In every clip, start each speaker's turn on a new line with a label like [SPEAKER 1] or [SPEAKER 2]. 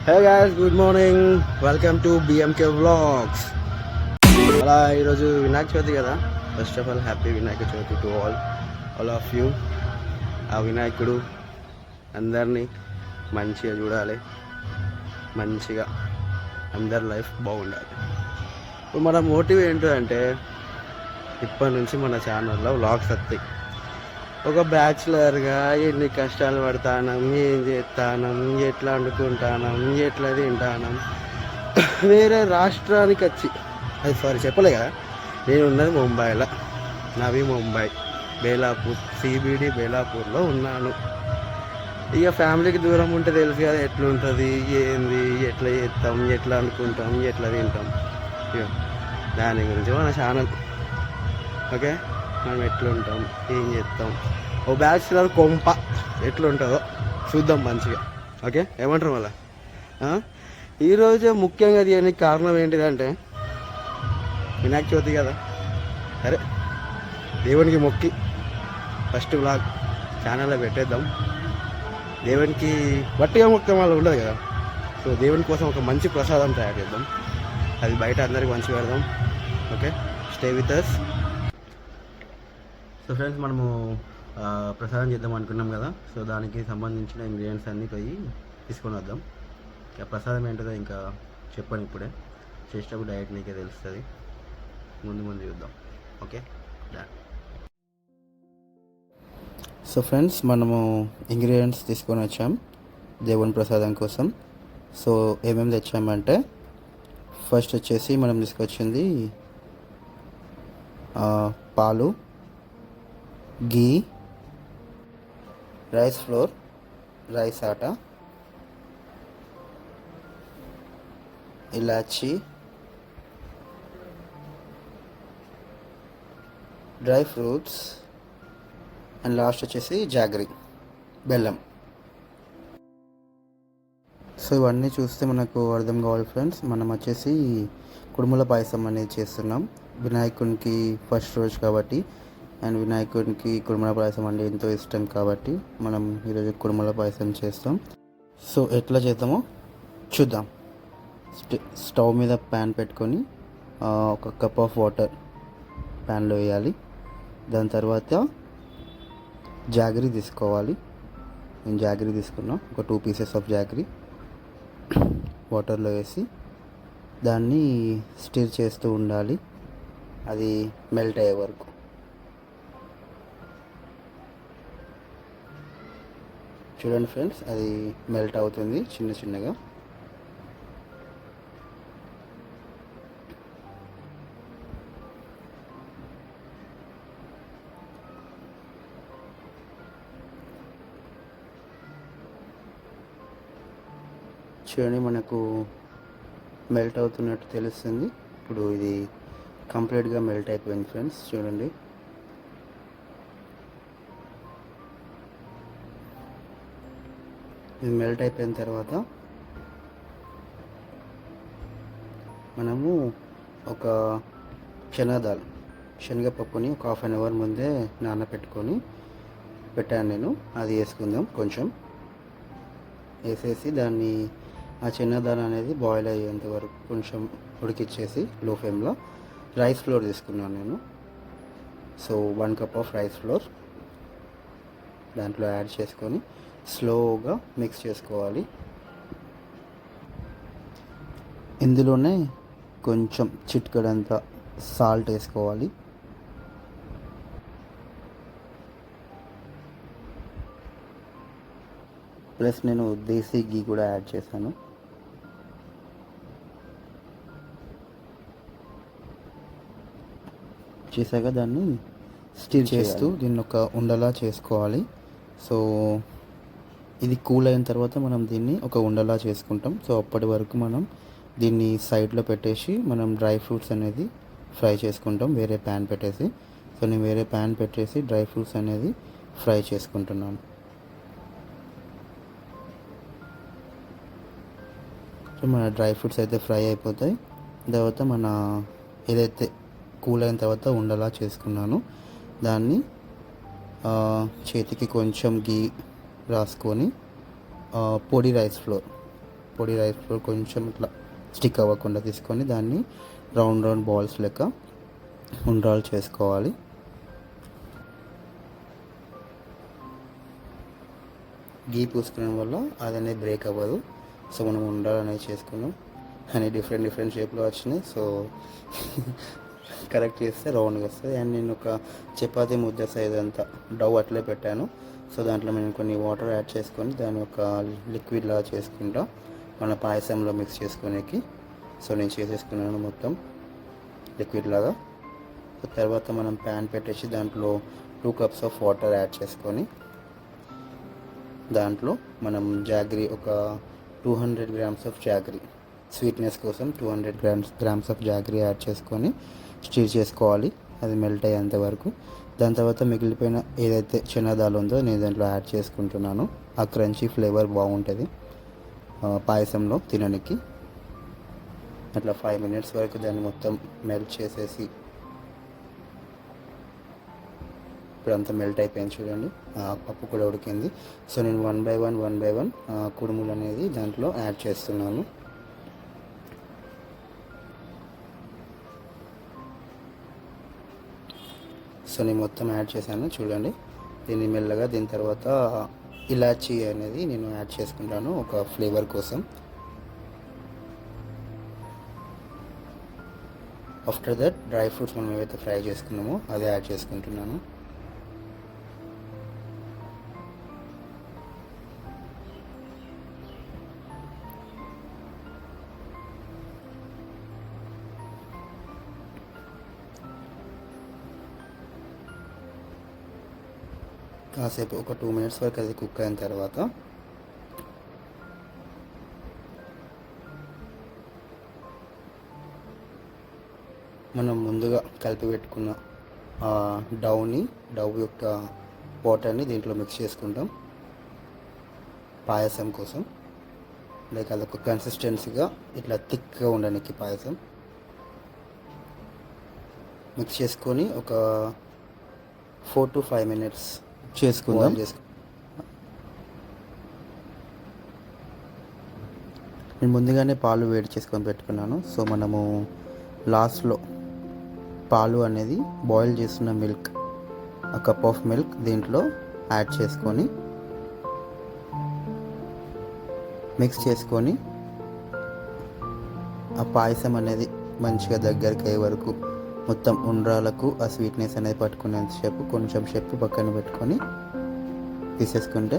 [SPEAKER 1] Hey guys, good morning. Welcome to బిఎంకే vlogs. అలా ఈరోజు వినాయక చవితి కదా. First of all happy Vinayaka Chavithi to all of you. ఆ వినాయకుడు అందరినీ మంచిగా చూడాలి, మంచిగా అందరి లైఫ్ బాగుండాలి. ఇప్పుడు మన మోటివ్ ఏంటంటే ఇప్పటి నుంచి మన ఛానల్లో వ్లాగ్స్ వస్తాయి. ఒక బ్యాచులర్గా ఎన్ని కష్టాలు పడతానం, ఏం చేస్తానం, ఎట్లా వండుకుంటానం, ఎట్లా తింటానం, వేరే రాష్ట్రానికి వచ్చి అది చెప్పలే కదా. నేను ఉన్నది ముంబైలో, నవీ ముంబై బేలాపూర్ సిబిడి బేలాపూర్లో ఉన్నాను. ఇక ఫ్యామిలీకి దూరం ఉంటే తెలుసు కదా ఎట్లుంటుంది, ఏంది, ఎట్లా చేస్తాం, ఎట్లా అనుకుంటాం, ఎట్లా తింటాం. ఇక దాని గురించి మన ఛానల్. ఓకే, మనం ఎట్లుంటాం, ఏం చేస్తాం, ఓ బ్యాచులర్ కొంప ఎట్లుంటుందో చూద్దాం మంచిగా. ఓకే, ఏమంటారు మళ్ళా. ఈరోజు ముఖ్యంగా దీనికి కారణం ఏంటిదంటే వినాయక చవితి కదా. సరే, దేవునికి మొక్కి ఫస్ట్ వ్లాగ్ ఛానల్లో పెట్టేద్దాం. దేవునికి వట్టిగా మొక్కడం వల్ల ఉండదు కదా. సో దేవుని కోసం ఒక మంచి ప్రసాదం తయారు చేద్దాం, అది బయట అందరికి మంచి పెడదాం. Okay, stay with us. So friends, మనము ప్రసాదం చేద్దాం అనుకున్నాం కదా. సో దానికి సంబంధించిన ఇంగ్రీడియంట్స్ అన్నీ పోయి తీసుకొని వద్దాం. ఇక ప్రసాదం ఏంటో ఇంకా చెప్పాను, ఇప్పుడే చేసేటప్పుడు డైరెక్ట్ నీకే తెలుస్తుంది. ముందు చూద్దాం. ఓకే, సో ఫ్రెండ్స్, మనము ఇంగ్రీడియంట్స్ తీసుకొని వచ్చాం దేవుని ప్రసాదం కోసం. సో ఏమేమి తెచ్చామంటే ఫస్ట్ వచ్చేసి మనం తీసుకొచ్చింది పాలు, ఘీ, రైస్ ఫ్లోర్, రైస్ ఆట, ఇలాచి, డ్రై ఫ్రూట్స్ అండ్ లాస్ట్ వచ్చేసి జాగరీ, బెల్లం. సో ఇవన్నీ చూస్తే మనకు అర్థం కావాలి ఫ్రెండ్స్. మనం వచ్చేసి కుడుముల పాయసం అనేది చేస్తున్నాం వినాయకునికి ఫస్ట్ రోజు కాబట్టి. అండ్ వినాయకుడికి కుడుముల పాయసం అంటే ఎంతో ఇష్టం కాబట్టి మనం ఈరోజు కుడుముల పాయసం చేస్తాం. సో ఎట్లా చేద్దామో చూద్దాం. స్టవ్ మీద ప్యాన్ పెట్టుకొని ఒక కప్ ఆఫ్ వాటర్ ప్యాన్లో వేయాలి. దాని తర్వాత జాగరీ తీసుకోవాలి. నేను జాగరీ తీసుకున్నా, ఒక 2 పీసెస్ ఆఫ్ జాగరీ వాటర్లో వేసి దాన్ని స్టిర్ చేస్తూ ఉండాలి, అది మెల్ట్ అయ్యే వరకు. చూడండి ఫ్రెండ్స్, అది మెల్ట్ అవుతుంది చిన్నగా. చూడండి, మనకు మెల్ట్ అవుతున్నట్టు తెలుస్తుంది. ఇప్పుడు ఇది కంప్లీట్గా మెల్ట్ అయిపోయింది ఫ్రెండ్స్. చూడండి, ఇది మెల్ట్ అయిపోయిన తర్వాత మనము ఒక శనగపప్పుని ఒక 1/2 అవర్ ముందే నానబెట్టుకొని పెట్టాను నేను. అది వేసుకుందాం. కొంచెం వేసేసి దాన్ని ఆ చిన్నదాన అనేది బాయిల్ అయ్యేంత వరకు కొంచెం ఉడికిచ్చేసి లో ఫ్లేమ్లో రైస్ ఫ్లోర్ తీసుకున్నాను నేను. So 1 cup of rice flour దాంట్లో యాడ్ చేసుకొని స్లోగా మిక్స్ చేసుకోవాలి. ఇందులోనే కొంచెం చిటికెడంత సాల్ట్ వేసుకోవాలి. ప్లస్ నేను దేశీ ఘీ కూడా యాడ్ చేశాను. చేసాక దాన్ని స్టిర్ చేస్తూ దీన్ని ఒక ఉండలా చేసుకోవాలి. సో ఇది కూల్ అయిన తర్వాత మనం దీన్ని ఒక ఉండలా చేసుకుంటాం. సో అప్పటి వరకు మనం దీన్ని సైడ్లో పెట్టేసి మనం డ్రై ఫ్రూట్స్ అనేది ఫ్రై చేసుకుంటాం వేరే ప్యాన్ పెట్టేసి. సో నేను వేరే ప్యాన్ పెట్టేసి డ్రై ఫ్రూట్స్ అనేది ఫ్రై చేసుకుంటున్నాను. సో మన డ్రై ఫ్రూట్స్ అయితే ఫ్రై అయిపోతాయి. తర్వాత మన ఏదైతే కూల్ అయిన తర్వాత ఉండలా చేసుకున్నాను దాన్ని చేతికి కొంచెం ఘీ రాసుకొని పొడి రైస్ ఫ్లోర్ పొడి రైస్ ఫ్లోర్ కొంచెం ఇట్లా స్టిక్ అవ్వకుండా తీసుకొని దాన్ని రౌండ్ రౌండ్ బాల్స్ లెక్క ఉండ్రాలు చేసుకోవాలి. గీ పూసుకోవడం వల్ల అది అనేది బ్రేక్ అవ్వదు. సో మనం ఉండ్రాలు అనేది చేసుకున్నాం అని డిఫరెంట్ షేప్లో వచ్చినాయి. సో కరెక్ట్ చేస్తే రౌండ్గా వస్తుంది. అండ్ నేను ఒక చపాతీ ముద్ద సైజ్ అంతా డవ్ అట్లే పెట్టాను. సో దాంట్లో నేను కొన్ని వాటర్ యాడ్ చేసుకొని దాన్ని ఒక లిక్విడ్ లాగా చేసుకుంటా మన పాయసంలో మిక్స్ చేసుకోనికి. సో నేను చేసేసుకున్నాను మొత్తం లిక్విడ్ లాగా. సో తర్వాత మనం ప్యాన్ పెట్టేసి దాంట్లో 2 cups ఆఫ్ వాటర్ యాడ్ చేసుకొని దాంట్లో మనం జాగరీ ఒక 200 grams ఆఫ్ జాగరీ స్వీట్నెస్ కోసం 200 grams ఆఫ్ జాగరీ యాడ్ చేసుకొని స్టీర్ చేసుకోవాలి అది మెల్ట్ అయ్యేంత వరకు. దాని తర్వాత మిగిలిపోయిన ఏదైతే చనాదాలు ఉందో నేను దాంట్లో యాడ్ చేసుకుంటున్నాను. ఆ క్రంచీ ఫ్లేవర్ బాగుంటుంది పాయసంలో తినడానికి. అట్లా 5 minutes వరకు దాన్ని మొత్తం మెల్ట్ చేసేసి ఇప్పుడు అంతా మెల్ట్ అయిపోయింది చూడండి. పప్పు కూడా ఉడికింది. సో నేను 1 by 1 కుడుములు అనేది దాంట్లో యాడ్ చేస్తున్నాను. సో నేను మొత్తం యాడ్ చేశాను చూడండి. దీన్ని మెల్లగా దీని తర్వాత ఇలాచీ అనేది నేను యాడ్ చేసుకుంటాను ఒక ఫ్లేవర్ కోసం. ఆఫ్టర్ దట్ డ్రై ఫ్రూట్స్ మనం ఏవైతే ఫ్రై చేసుకున్నామో అది యాడ్ చేసుకుంటున్నాను. కాసేపు ఒక 2 minutes వరకు అది కుక్ అయిన తర్వాత మనం ముందుగా కలిపి పెట్టుకున్న డవ్ యొక్క వాటర్ని దీంట్లో మిక్స్ చేసుకుంటాం పాయసం కోసం. లైక్ అదొక కన్సిస్టెన్సీగా ఇట్లా థిక్గా ఉండడానికి పాయసం మిక్స్ చేసుకొని ఒక 4 to 5 minutes చేసుకుందాం. నేను ముందుగానే పాలు వేడి చేసుకొని పెట్టుకున్నాను. సో మనము లాస్ట్లో పాలు అనేది బాయిల్ చేస్తున్న మిల్క్ ఆ కప్ ఆఫ్ మిల్క్ దీంట్లో యాడ్ చేసుకొని మిక్స్ చేసుకొని ఆ పాయసం అనేది మంచిగా దగ్గరికి అయ్యే వరకు మొత్తం ఉండ్రాలకు ఆ స్వీట్నెస్ అనేది పట్టుకునేంతసేపు కొంచెం సేపు పక్కన పెట్టుకొని తీసేసుకుంటే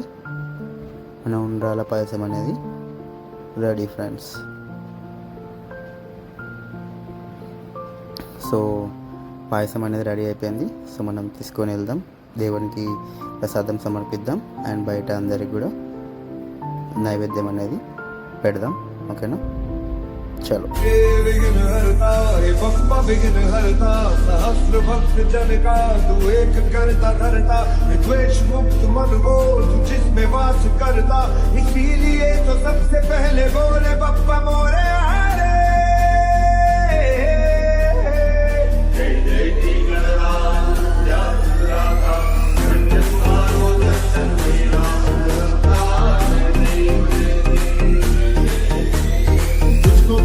[SPEAKER 1] మన ఉండ్రాల పాయసం అనేది రెడీ ఫ్రెండ్స్. సో పాయసం అనేది రెడీ అయిపోయింది. సో మనం తీసుకొని వెళ్దాం దేవునికి ప్రసాదం సమర్పిద్దాం అండ్ బయట అందరికి కూడా నైవేద్యం అనేది పెడదాం. ఓకేనా, चलो
[SPEAKER 2] विघ्न हरता हे बप्पा विघ्न हरता सहस्र भक्त जन का तू एक करता धरता द्वेष मुक्त मन को तू जिसमें वास करता इसीलिए तो सबसे पहले बोले बप्पा मोरे हरे जय जय दी गणराज जाता धन्यवाद दर्शन मेरा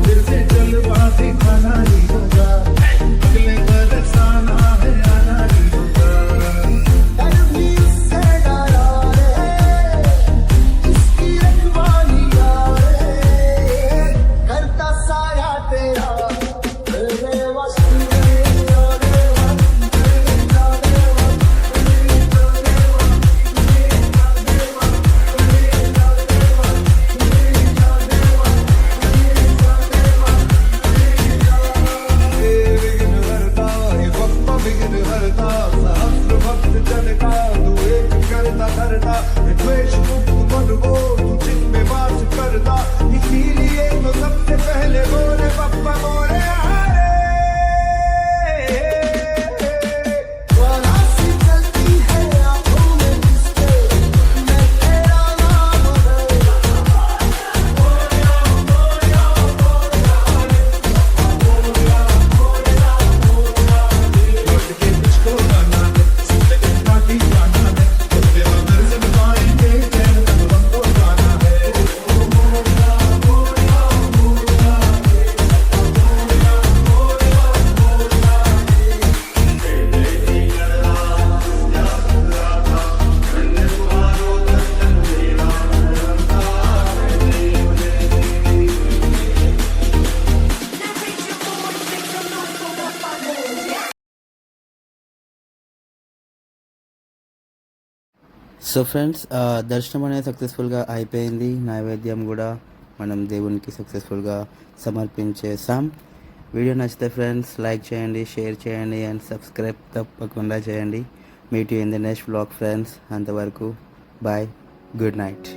[SPEAKER 2] फिर से जलवा दिखाना ही होगा अगले बरसाना है आना ही होगा भी उससे डरा रे इसकी रखवाली रे
[SPEAKER 1] సో ఫ్రెండ్స్, దర్శనం అనేది సక్సెస్ఫుల్గా అయిపోయింది. నైవేద్యం కూడా మనం దేవునికి సక్సెస్ఫుల్గా సమర్పించేసాం. వీడియో నచ్చితే ఫ్రెండ్స్ లైక్ చేయండి, షేర్ చేయండి అండ్ సబ్స్క్రైబ్ తప్పకుండా చేయండి. Meet you in the next vlog friends. అంతవరకు బాయ్, గుడ్ నైట్.